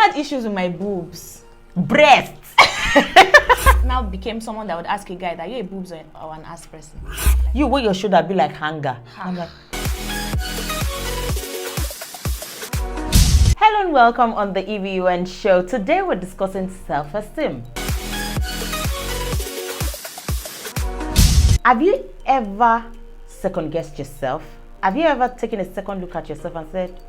had issues with my boobs. Breasts. Now became someone that would ask a guy that you a boobs or an ass person. You wear your shoulder be like hanger. I'm like, hello and welcome on the E.B.U.N show. Today we're discussing self-esteem. Have you ever second-guessed yourself? Have you ever taken a second look at yourself and said,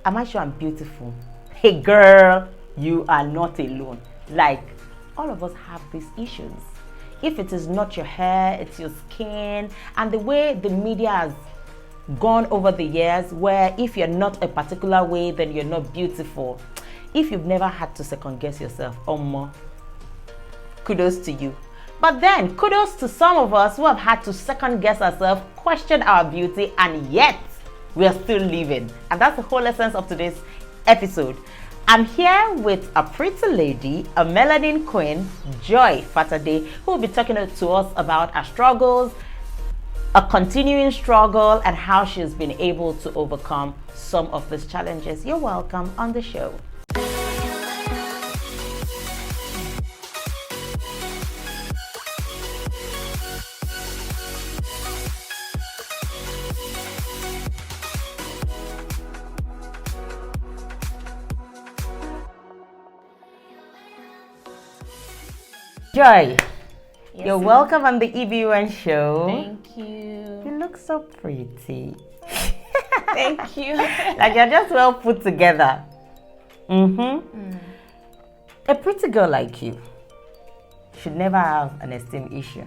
am I sure I'm beautiful? Hey girl, you are not alone. Like, all of us have these issues. If it is not your hair, it's your skin, and the way the media has gone over the years, where if you're not a particular way, then you're not beautiful. If you've never had to second guess yourself, kudos to you. But then kudos to some of us who have had to second guess ourselves, question our beauty, and yet we are still living. And that's the whole essence of today's episode. I'm here with a pretty lady, a melanin queen, Joy Fatade, who will be talking to us about her struggles, a continuing struggle, and how she's been able to overcome some of these challenges. You're welcome on the show. Joy, Yes, you're welcome on the E.B.U.N show. Thank you. You look so pretty. Thank you. Like you're just well put together. A pretty girl like you should never have an esteem issue.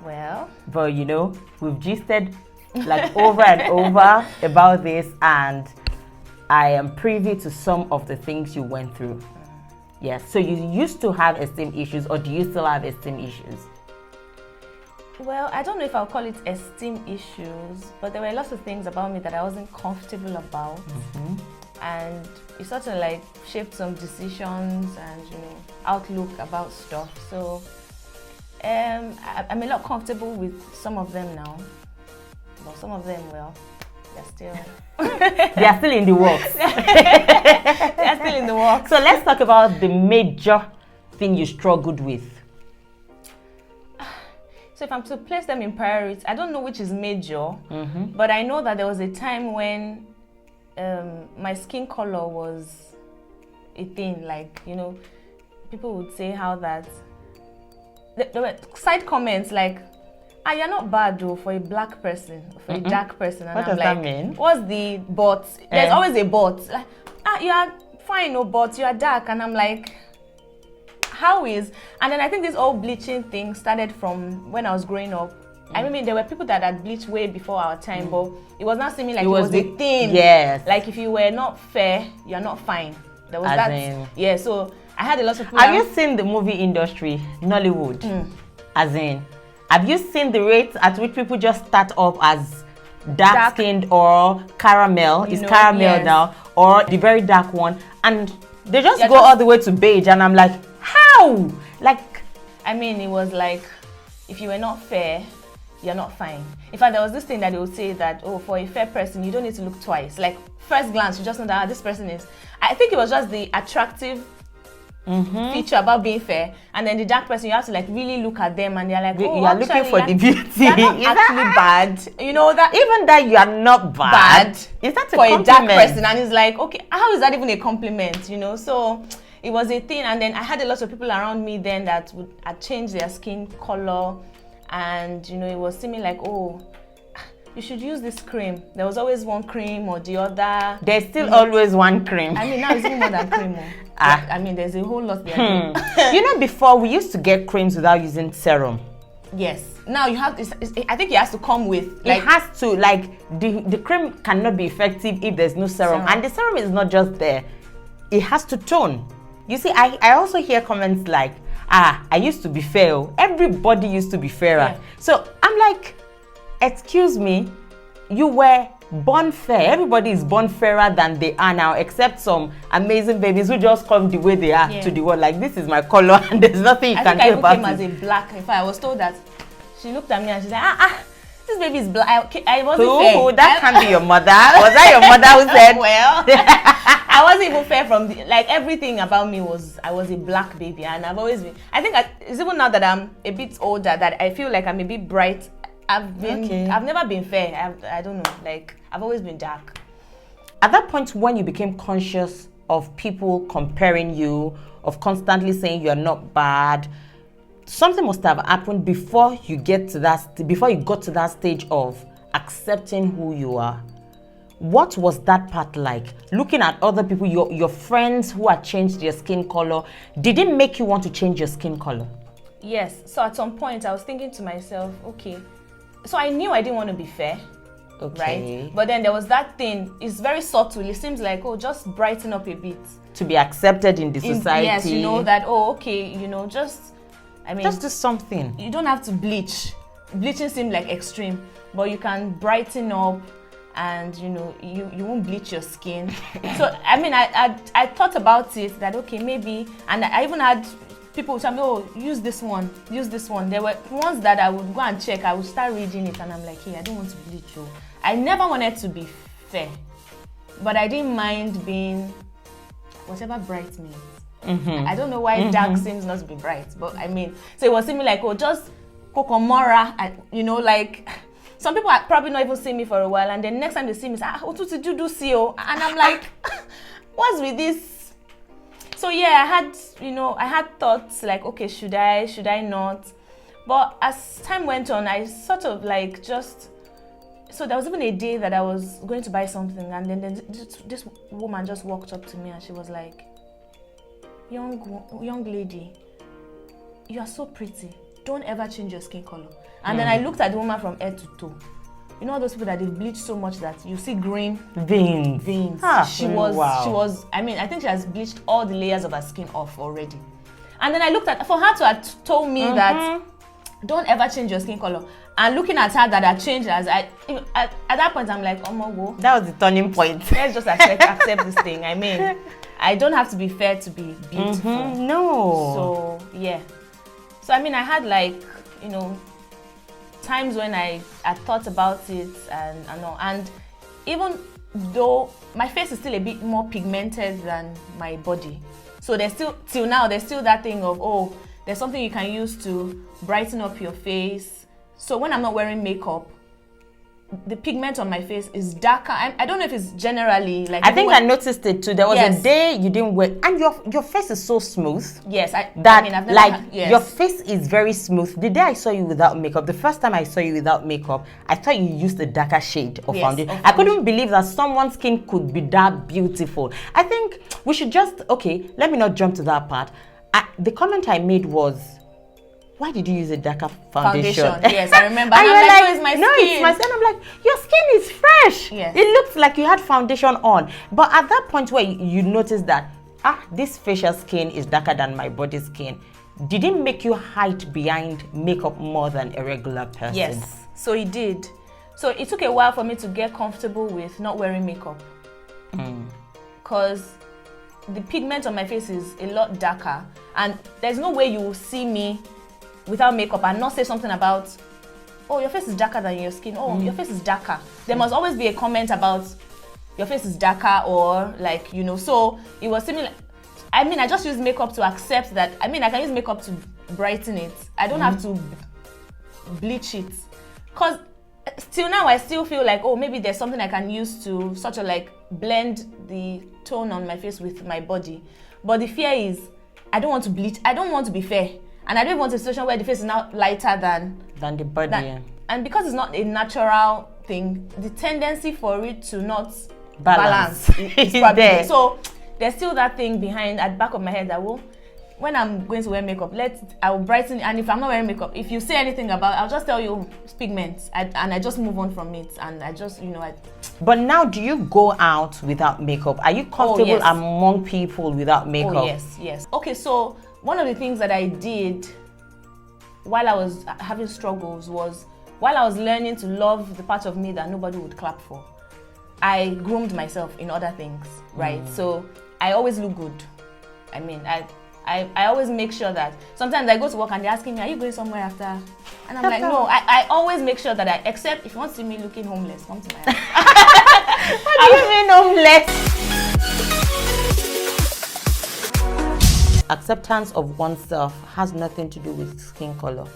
Well, But you know, we've gisted like over and over about this, and I am privy to some of the things you went through. Yes, so you used to have esteem issues, or do you still have esteem issues? well, I don't know if I'll call it esteem issues, but there were lots of things about me that I wasn't comfortable about. And it sort of like shaped some decisions and, outlook about stuff. So I'm a lot comfortable with some of them now. But some of them, well, they're still... They are still in the works. They're still in the works. So let's talk about the major thing you struggled with. So if I'm to place them in priority, I don't know which is major, but I know that there was a time when my skin color was a thing. Like, people would say how that... There were side comments like, you're not bad though for a black person, for a dark person. And What I'm does like, that mean? what's the but? There's always a but. Like, you are fine, no, but you are dark. And I'm like, how is? And then I think this whole bleaching thing started from when I was growing up. I mean, there were people that had bleached way before our time, but it was not seeming like it was a thing. Yes. Like if you were not fair, you're not fine. There was As that. in- Yeah, so I had a lot of people. Have you seen the movie industry, Nollywood? As in, have you seen the rate at which people just start off as dark-skinned or caramel? It's caramel yes. now, or the very dark one, and they just You're go just- all the way to beige, and I'm like, how? Like, I mean, it was like, if you were not fair, you're not fine. In fact, there was this thing that they would say that, for a fair person, you don't need to look twice. Like, first glance, you just know that this person is... I think it was just the attractive feature about being fair. And then the dark person, you have to, like, really look at them and they're like, you are looking for the beauty. You're not actually bad. You know that... Even that you are not bad. Is that a for compliment? a dark person? And it's like, okay, how is that even a compliment? So... It was a thing, and then I had a lot of people around me then that had changed their skin color, and it was seeming like, you should use this cream. There was always one cream or the other. There's still always one cream. I mean, now it's even more than cream. I mean, there's a whole lot there. Before we used to get creams without using serum. Yes. Now you have. I think it has to come with. Like, it has to, like, the cream cannot be effective if there's no serum, and the serum is not just there; it has to tone. You see, I also hear comments like, I used to be fair. Everybody used to be fairer. Yeah. So I'm like, excuse me, you were born fair. Everybody is born fairer than they are now, except some amazing babies who just come the way they are to the world. Like, this is my color, and there's nothing you can do about it. I came as a black. In fact, I was told that she looked at me and she said, this this baby is black. I wasn't fair. Who? That can't be your mother. Was that your mother who said? Well, I wasn't even fair from like everything about me was I was a black baby, and I've always been. I think it's even now that I'm a bit older that I feel like I'm a bit bright. I've never been fair. I don't know. Like I've always been dark. At that point when you became conscious of people comparing you, of constantly saying you're not bad, something must have happened before you got to that stage of accepting who you are. What was that part like? Looking at other people, your friends who had changed their skin color, did it make you want to change your skin color? Yes. So at some point I was thinking to myself, okay, so I knew I didn't want to be fair. Okay. Right? But then there was that thing, it's very subtle. It seems like, oh, just brighten up a bit. To be accepted in the society. Yes, you know that, oh, okay, just do something. You don't have to bleach. Bleaching seemed like extreme, but you can brighten up and, you won't bleach your skin. So, I thought about it that, okay, maybe, and I even had people tell me, oh, use this one. There were ones that I would go and check. I would start reading it and I'm like, hey, I don't want to bleach. Oh. I never wanted to be fair, but I didn't mind being whatever bright means. Mm-hmm. I don't know why dark seems not to be bright, but so it was seeming like, oh, just kokomora, and like some people had probably not even seen me for a while, and then next time they see me, say, what did you do, CEO? And I'm like, what's with this? So yeah, I had thoughts like, okay, should I not? But as time went on, I sort of like so there was even a day that I was going to buy something, and then this woman just walked up to me and she was like, young lady, you are so pretty. Don't ever change your skin color. And then I looked at the woman from head to toe. You know those people that they've bleached so much that you see green veins. She was. I think she has bleached all the layers of her skin off already. And then I looked at, for her to have told me that don't ever change your skin color. And looking at her that I changed at that point I'm like, oh my God. That was the turning point. Let's just accept this thing. I don't have to be fair to be beautiful. No. So yeah. So I had like, times when I thought about it and even though my face is still a bit more pigmented than my body. So there's still that thing of, oh, there's something you can use to brighten up your face. So when I'm not wearing makeup, the pigment on my face is darker. I don't know if it's generally like. I think I noticed it too. There was a day you didn't wear, and your face is so smooth. Yes, I've never your face is very smooth. The day I saw you without makeup, the first time I saw you without makeup, I thought you used a darker shade of foundation. I couldn't believe that someone's skin could be that beautiful. I think we should let me not jump to that part. The comment I made was, why did you use a darker foundation? Yes, I remember. And I'm like, no, it's my skin. No, it's my skin. I'm like, your skin is fresh. Yes. It looks like you had foundation on. But at that point where you notice that, this facial skin is darker than my body skin, did it make you hide behind makeup more than a regular person? Yes, so it did. So it took a while for me to get comfortable with not wearing makeup. Because the pigment on my face is a lot darker. And there's no way you will see me without makeup and not say something about, oh, your face is darker than your skin. Oh, your face is darker. There must always be a comment about your face is darker or like, so it was similar. I just use makeup to accept that. I can use makeup to brighten it. I don't have to bleach it. Because till now, I still feel like, oh, maybe there's something I can use to sort of like blend the tone on my face with my body. But the fear is, I don't want to bleach. I don't want to be fair. And I don't want a situation where the face is now lighter than the body. And because it's not a natural thing, the tendency for it to not balance is probably there. So there's still that thing behind at the back of my head that when I'm going to wear makeup, I will brighten it. And if I'm not wearing makeup, if you say anything about it, I'll just tell you it's pigments. And I just move on from it. And I just, But now, do you go out without makeup? Are you comfortable among people without makeup? Oh, yes. Okay, so one of the things that I did while I was having struggles was, while I was learning to love the part of me that nobody would clap for, I groomed myself in other things, right? So I always look good. I always make sure that sometimes I go to work and they're asking me, are you going somewhere after? And I'm like, no, I always make sure that except if you want to see me looking homeless, come to my house. What do you mean homeless? Acceptance of oneself has nothing to do with skin color.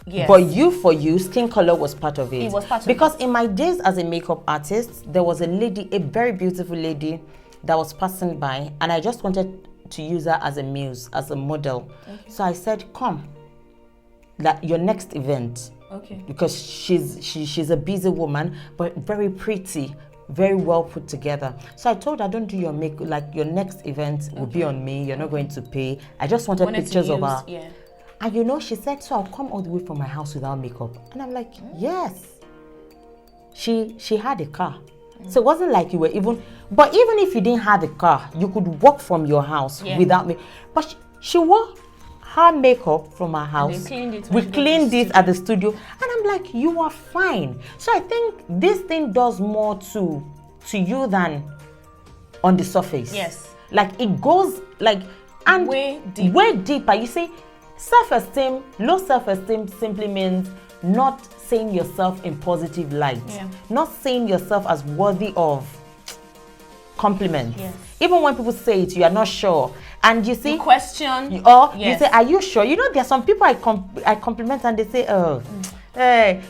Yes. But for you, skin color was part of it. It was part of because in my days as a makeup artist, there was a lady, a very beautiful lady that was passing by, and I just wanted to use her as a muse, as a model. Okay. So I said, come, that your next event. Okay. Because she's a busy woman, but very pretty, very well put together. So I told her, don't do your makeup, like your next event will be on me, you're not going to pay. I just wanted pictures of her. Yeah. And you know, she said, so I'll come all the way from my house without makeup. And I'm like, yes. She had a car. So it wasn't like you were even, but even if you didn't have a car, you could walk from your house without me. But she wore her makeup from her house. We cleaned it at the studio. And I'm like, you are fine. So I think this thing does more to you than on the surface. Yes. Like it goes like, and way deeper. You see, self-esteem, low self-esteem simply means not seeing yourself in positive light, not seeing yourself as worthy of compliments. Yes. Even when people say it, you are not sure, and you see, you question, you say, "Are you sure?" You know, there are some people I compliment and they say, "Oh."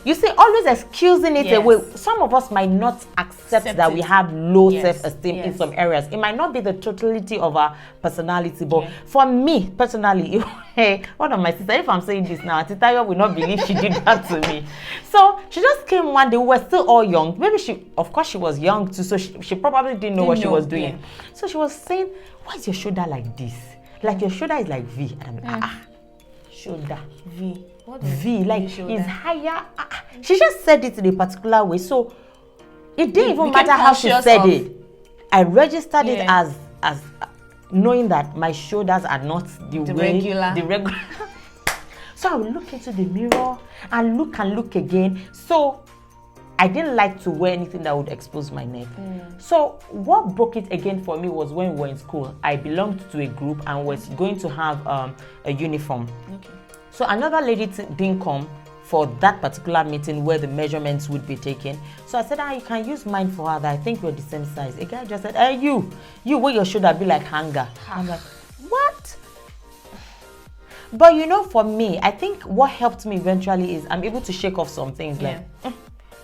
You see, always excusing it away. Some of us might not accept that we have low self-esteem in some areas. It might not be the totality of our personality, but for me personally, one of my sisters, if I'm saying this now, Titayo will not believe she did that to me. So she just came one day. We were still all young. Maybe of course she was young too, so she probably didn't know what she was doing. So she was saying, "Why is your shoulder like this? Like your shoulder is like V." And I'm like, shoulder V. What V, like it's higher. She just said it in a particular way, so it didn't even matter how she said it. I registered it as knowing that my shoulders are not the regular. So I would look into the mirror and look again. So I didn't like to wear anything that would expose my neck. So what broke it again for me was when we were in school. I belonged to a group and was going to have a uniform. Okay. So another lady didn't come for that particular meeting where the measurements would be taken. So I said, you can use mine for her, that I think we're the same size. A guy just said, hey, you wear your shoulder be like hanger. I'm like, what? But you know, for me, I think what helped me eventually is I'm able to shake off some things like,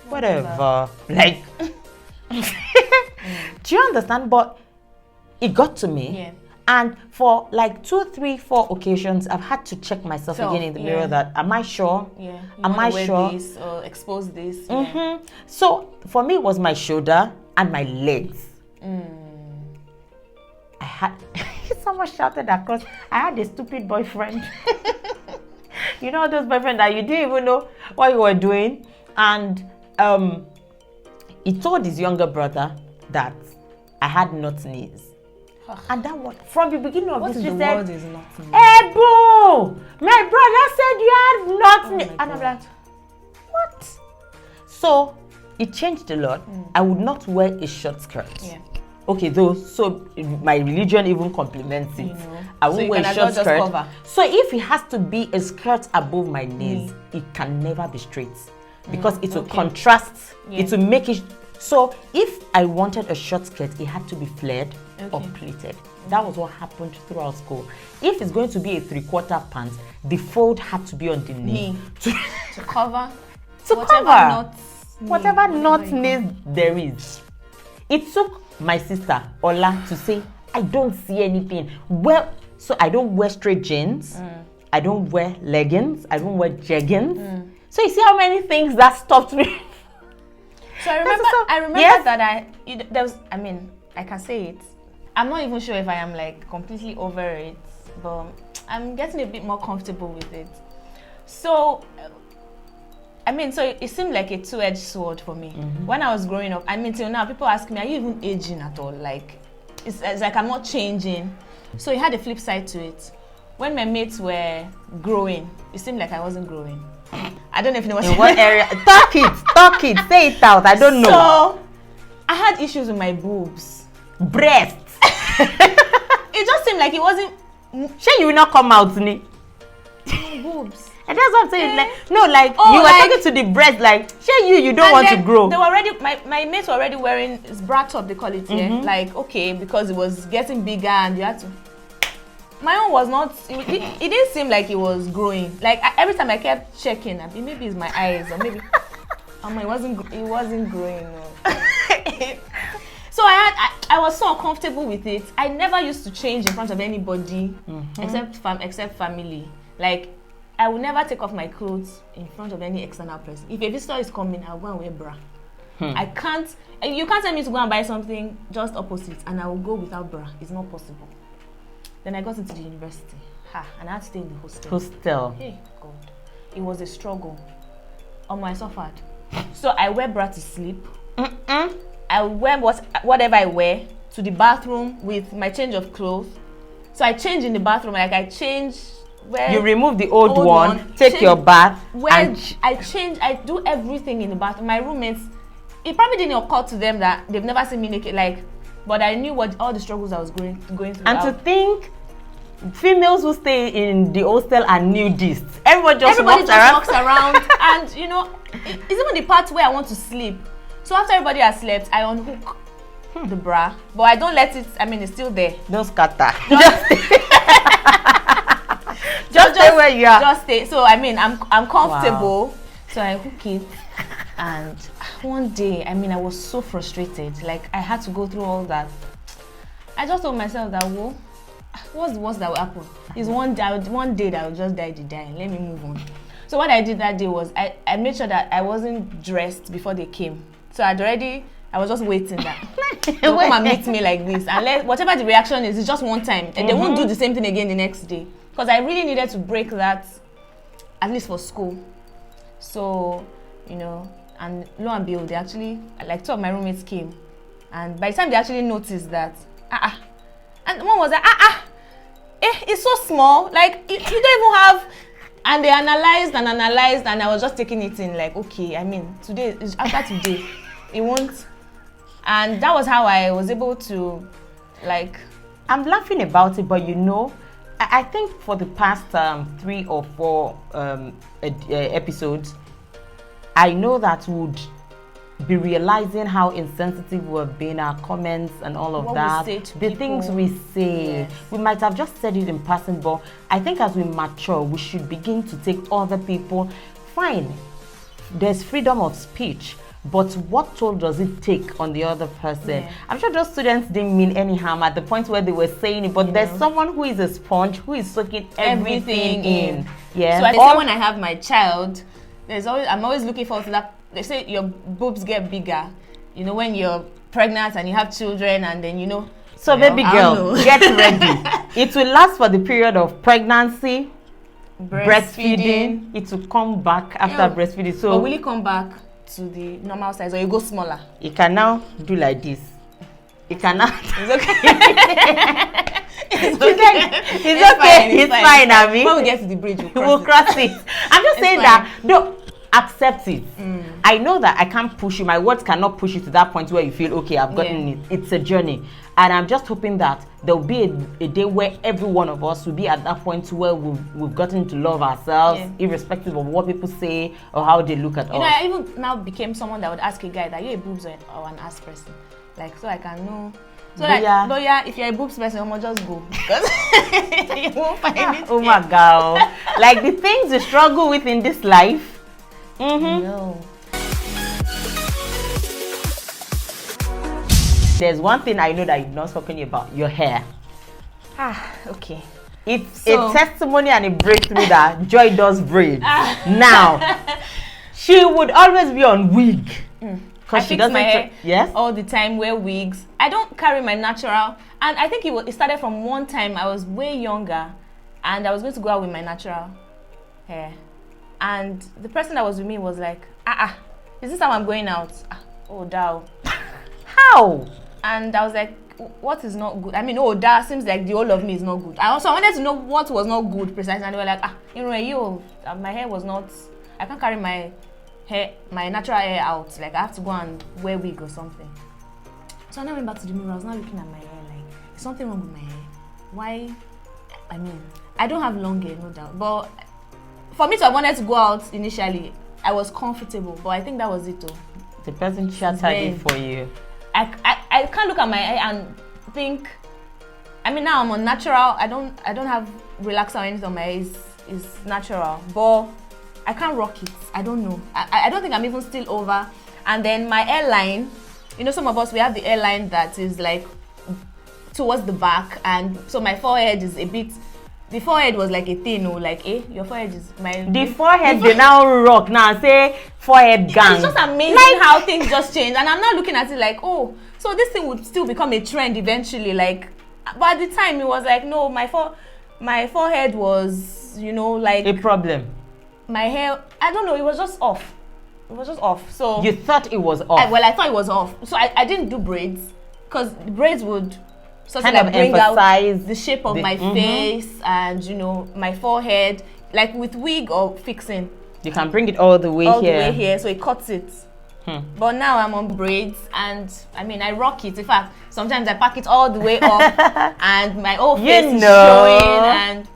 whatever. Like, do you understand? But it got to me. Yeah. And for like 2, 3, 4 occasions, I've had to check myself again in the mirror that, am I sure? Yeah. Am I sure? This or expose this? So for me, it was my shoulder and my legs. I had, someone shouted across, I had a stupid boyfriend. You know those boyfriends that you didn't even know what you were doing? And he told his younger brother that I had nut knees. And that was from the beginning of this. She said, "Hey, boo, my brother said you had nut." And I'm like, what? So it changed a lot. I would not wear a short skirt. Yeah. Okay, though, so my religion even compliments it. I won't wear a short skirt. Cover. So if it has to be a skirt above my knees, it can never be straight because it will contrast. It will make it. So if I wanted a short skirt, it had to be flared or pleated. That was what happened throughout school. If it's going to be a 3/4 pants, the fold had to be on the knee. To cover. Whatever not knees there is. It took my sister, Ola, to say, I don't see anything. Well, so I don't wear straight jeans. I don't wear leggings. I don't wear jeggings. So you see how many things that stopped me. So I remember that I can say it. I'm not even sure if I am like completely over it, but I'm getting a bit more comfortable with it. So, so it seemed like a two-edged sword for me. When I was growing up, till now, people ask me, are you even aging at all? Like, it's like I'm not changing. So it had a flip side to it. When my mates were growing, it seemed like I wasn't growing. I don't know if you know what area. Talk it, say it out. I don't know. So I had issues with my boobs. Breasts. It just seemed like it wasn't Sure, you will not come out, ni. Boobs. And that's what I'm saying. Like, no, like Oh, you were like, talking to the breast, like, sure, you don't want to grow. They were already, my mates were already wearing bra top, they call it here. Like, okay, because it was getting bigger and you had to. My own was not, it didn't seem like it was growing. Like, every time I kept checking, maybe it's my eyes or maybe, it wasn't growing. No. So I was so uncomfortable with it. I never used to change in front of anybody except family. Like, I would never take off my clothes in front of any external person. If a visitor is coming, I'll go and wear bra. I can't, you can't tell me to go and buy something just opposite and I will go without bra. It's not possible. Then I got into the university. And I had to stay in the hostel. Hey, God. It was a struggle. I suffered. So I wear bra to sleep. I wear whatever I wear to the bathroom with my change of clothes. So I change in the bathroom, like I change where you remove the old one, take your bath. I do everything in the bathroom. My roommates, it probably didn't occur to them that they've never seen me naked, but I knew what all the struggles I was going through. And to think females who stay in the hostel are nudists. Everybody just walks around. And it's even the part where I want to sleep. So after everybody has slept, I unhook the bra, but I don't let it. It's still there. Don't scatter. Just stay where you are. Just stay. So I'm comfortable. Wow. So I hook it, and one day, I was so frustrated. Like, I had to go through all that. I just told myself that, what's the worst that will happen? It's one day that I will just die. Let me move on. So what I did that day was I made sure that I wasn't dressed before they came. So I was just waiting that they'll come and meet me like this. And whatever the reaction is, it's just one time. And they won't do the same thing again the next day. Because I really needed to break that, at least for school. So, and lo and behold, they actually, like, two of my roommates came. And by the time they actually noticed that, and one was like, it's so small. Like, you don't even have. And they analyzed, and I was just taking it in, like, okay, today, after today, it won't. And that was how I was able to, like. I'm laughing about it, but I think for the past 3 or 4 episodes, I know that would be realizing how insensitive we've been, our comments and all of that, the things we say. Yes. We might have just said it in passing, but I think as we mature, we should begin to take other people. Fine, there's freedom of speech, but what toll does it take on the other person? Yeah. I'm sure those students didn't mean any harm at the point where they were saying it, but there's someone who is a sponge, who is soaking everything in. Yeah. So I say when I have my child, I'm always looking forward to that. They say your boobs get bigger, when you're pregnant and you have children, and then So baby girl, get ready. It will last for the period of pregnancy, breastfeeding. It will come back after breastfeeding. So, but will it come back to the normal size, or you go smaller? You can now do like this. You cannot. It's okay. It's fine. When we get to the bridge, we'll cross it. I'm just saying that. No. Accept it. I know that I can't push you. My words cannot push you to that point where you feel, okay, I've gotten it. It's a journey. And I'm just hoping that there'll be a day where every one of us will be at that point where we've gotten to love ourselves, irrespective of what people say or how they look at us. I even now became someone that would ask a guy that you're a boobs or an ass person. Like, so I can know. So if you're a boobs person, I'm gonna just go. Because you won't find it. Oh my God. Like the things you struggle with in this life. No. There's one thing I know that you've not spoken about, your hair. Okay. It's a testimony and a breakthrough that Joy does braid. Now, she would always be on wig. I fix my hair all the time, wear wigs. I don't carry my natural. And I think it started from one time I was way younger and I was going to go out with my natural hair. And the person that was with me was like, is this how I'm going out? Oh, Dow. How? And I was like, what is not good? That seems like the whole of me is not good. I wanted to know what was not good precisely. And they were like, my hair was not, I can't carry my natural hair out. Like, I have to go and wear wig or something. So I went back to the mirror. I was now looking at my hair like, is something wrong with my hair? Why? I mean, I don't have long hair, no doubt. But for me to have wanted to go out initially, I was comfortable. But I think that was it though. The person shattered it for you. I can't look at my hair and think, I mean, now I'm on natural. I don't have relaxer or anything on my hair. It's natural. But I can't rock it. I don't know. I don't think I'm even still over. And then my hairline, you know, some of us, we have the hairline that is like towards the back, and so my forehead is a bit, the forehead was like a thing, or like, your forehead is my... The forehead, they now rock now, say forehead gang. It's just amazing how things just change, and I'm not looking at it like, oh, so this thing would still become a trend eventually, like, but at the time it was like, no, my forehead was, you know, like... A problem. My hair, I don't know, it was just off. It was just off, so... You thought it was off? I thought it was off. So I didn't do braids, because braids would sort of kind like of bring emphasize out the shape of my face and, you know, my forehead. Like with wig or fixing. You can bring it all the way here. So it cuts it. But now I'm on braids, and I mean, I rock it. In fact, sometimes I pack it all the way up and my whole face is showing, and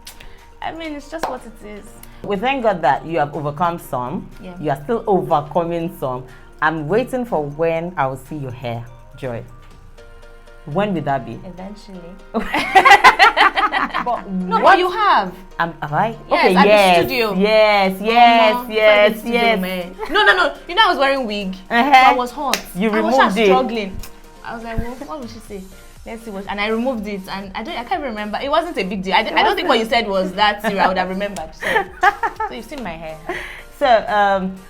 I mean, it's just what it is. We thank God that you have overcome some. Yeah. You are still overcoming some. I'm waiting for when I will see your hair, Joy. When will that be? Eventually. But no, but you have. Have I? Yes, okay, at yes, the studio. Yes. No. You know, I was wearing wig. So I was hot. You I removed was it. struggling. I was like, well, what would she say? Let's see what. And I removed it, and I can't remember. It wasn't a big deal. I don't think what you said was that serious. I would have remembered. So you've seen my hair. So,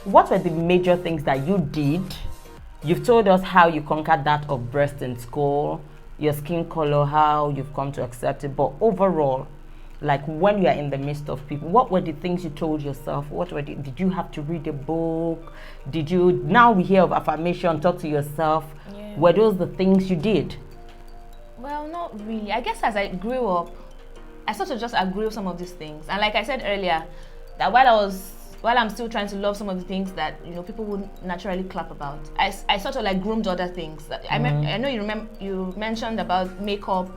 what were the major things that you did? You've told us how you conquered that of breast in school, your skin color, how you've come to accept it. But overall, like when you are in the midst of people, what were the things you told yourself? Did you have to read a book? Now we hear of affirmation, talk to yourself. Yeah. Were those the things you did? Well, not really. I guess as I grew up, I sort of just agree with some of these things. And like I said earlier, that while I'm still trying to love some of the things that, you know, people would naturally clap about, I sort of like groomed other things. I know you mentioned about makeup,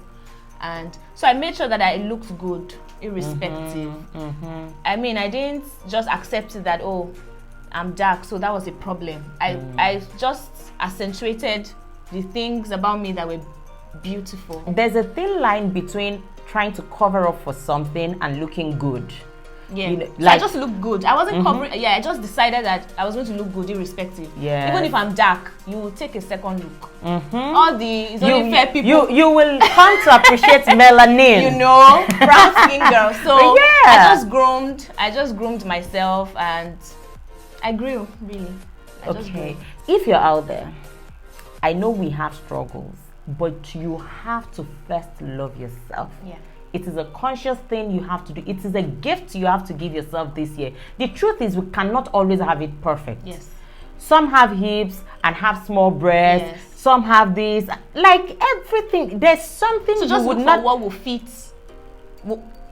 and so I made sure that I looked good irrespective. I mean, I didn't just accept it that, oh, I'm dark, so that was a problem. I just accentuated the things about me that were beautiful. There's a thin line between trying to cover up for something and looking good. Yeah, you know, so I just looked good. I wasn't covering. Yeah, I just decided that I was going to look good irrespective. Yeah. Even if I'm dark, you will take a second look. All it's only fair people. You will come to appreciate melanin. You know, brown skin girl. So yeah. I just groomed myself, and I grew really. Okay, if you're out there, I know we have struggles, but you have to first love yourself. Yeah. It is a conscious thing you have to do. It is a gift you have to give yourself this year. The truth is, we cannot always have it perfect. Yes. Some have hips and have small breasts. Yes. Some have this. Like everything, there's something so just look for what will fit.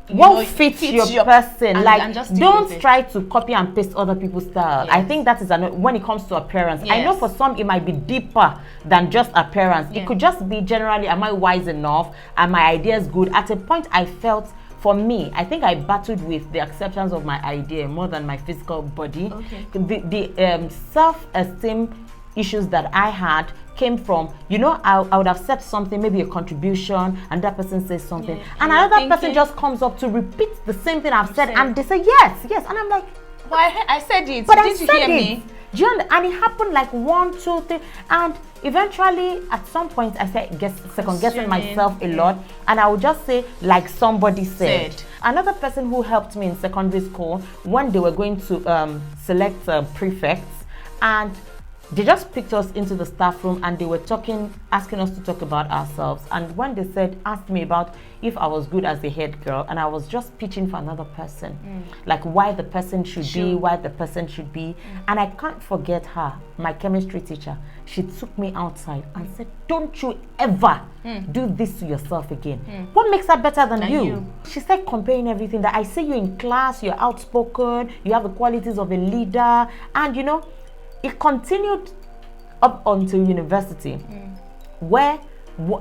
What fits your person. And just don't try to copy and paste other people's style. Yes. I think that is when it comes to appearance. Yes. I know for some it might be deeper than just appearance. Yeah. It could just be generally, am I wise enough? Are my ideas good? At a point I felt, for me, I think I battled with the acceptance of my idea more than my physical body. Okay. The self-esteem issues that I had came from, you know, I would have said something, maybe a contribution, and that person says something, and another person just comes up to repeat the same thing I've said, and they say yes, and I'm like, well, I said it, but did you hear me? And it happened like 1, 2, 3, and eventually at some point I said, second guessing myself a lot, and I would just say, like somebody said. Another person who helped me in secondary school, when they were going to select prefects, and they just picked us into the staff room, and they were asking us to talk about ourselves. And when they asked me about if I was good as a head girl, and I was just pitching for another person, like why the person should be. And I can't forget her, my chemistry teacher. She took me outside and said, don't you ever do this to yourself again. What makes her better than you? She started comparing everything, that I see you in class, you're outspoken, you have the qualities of a leader, and you know, it continued up until university, where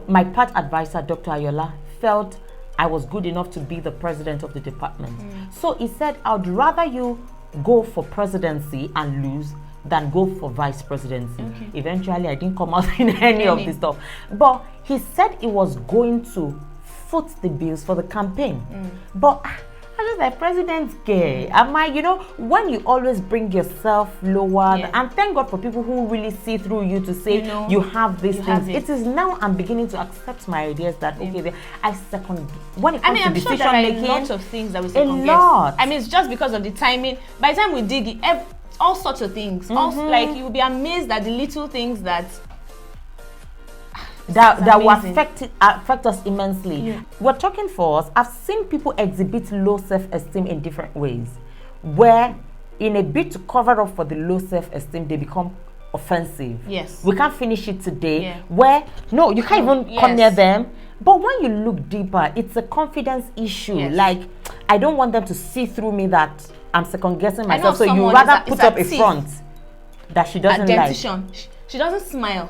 my part advisor, Dr. Ayola, felt I was good enough to be the president of the department. So he said, I'd rather you go for presidency and lose than go for vice presidency. Eventually, I didn't come out in any of this stuff. But he said he was going to foot the bills for the campaign. But I was like, President Gay, am I, when you always bring yourself lower, and thank God for people who really see through you to say, you have these things. It is now I'm beginning to accept my ideas that, okay, I second, when it comes to decision sure making, there are lots of things that we second guess. lot. I mean, it's just because of the timing. By the time we dig it, all sorts of things. Also, like, you'll be amazed at the little things that will affect us immensely. We're talking for us. I've seen people exhibit low self-esteem in different ways, where in a bid to cover up for the low self-esteem, they become offensive. Yes. We can't finish it today. Where, no, you can't even come near them. But when you look deeper, it's a confidence issue. Like, I don't want them to see through me that I'm second guessing myself. So you rather put up a front that she doesn't like. She doesn't smile.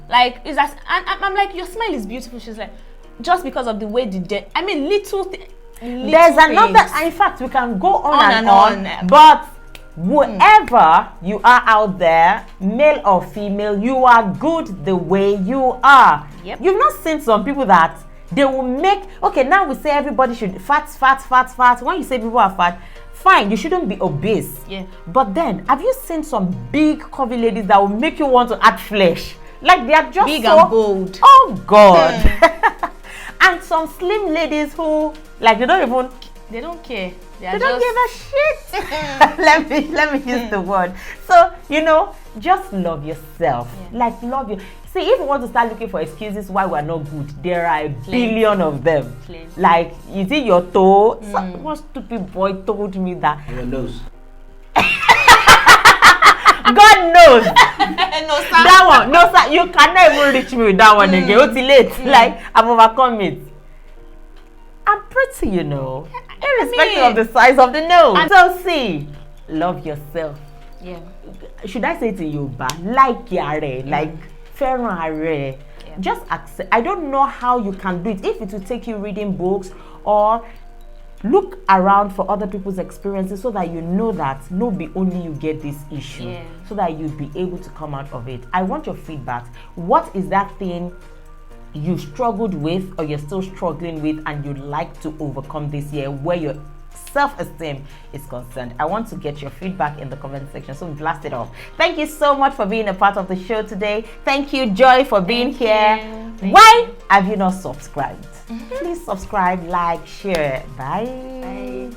Like, is that? I'm like, your smile is beautiful. She's like, just because of the way little things. There's another. In fact, we can go on and on. But whoever you are out there, male or female, you are good the way you are. You've not seen some people that they will make. Okay, now we say everybody should fat. When you say people are fat, fine, you shouldn't be obese. But then, have you seen some big curvy ladies that will make you want to add flesh? Like, they are just big and bold. Oh God. And some slim ladies who, like, they don't care. They don't give a shit. let me use the word. So, just love yourself. Like, love you. See, if you want to start looking for excuses why we're not good, there are a billion of them. Like, you see your toe. One stupid boy told me that. Your nose. God knows. No, sir. That one, no, sir. You cannot even reach me with that one again. It's late. Like, I've overcome it. I'm pretty, irrespective of the size of the nose. So see, love yourself. Should I say it in Yoruba? Like yare, like ferrare. Just accept. I don't know how you can do it. If it will take you reading books or look around for other people's experiences so that you know that no be only you get this issue, so that you'll be able to come out of it. I want your feedback. What is that thing you struggled with or you're still struggling with and you'd like to overcome this year, where your self-esteem is concerned? I want to get your feedback in the comment section, so blast it off. Thank you so much for being a part of the show today. Thank you, Joy, for being here. Why have you not subscribed? Please subscribe, like, share. Bye.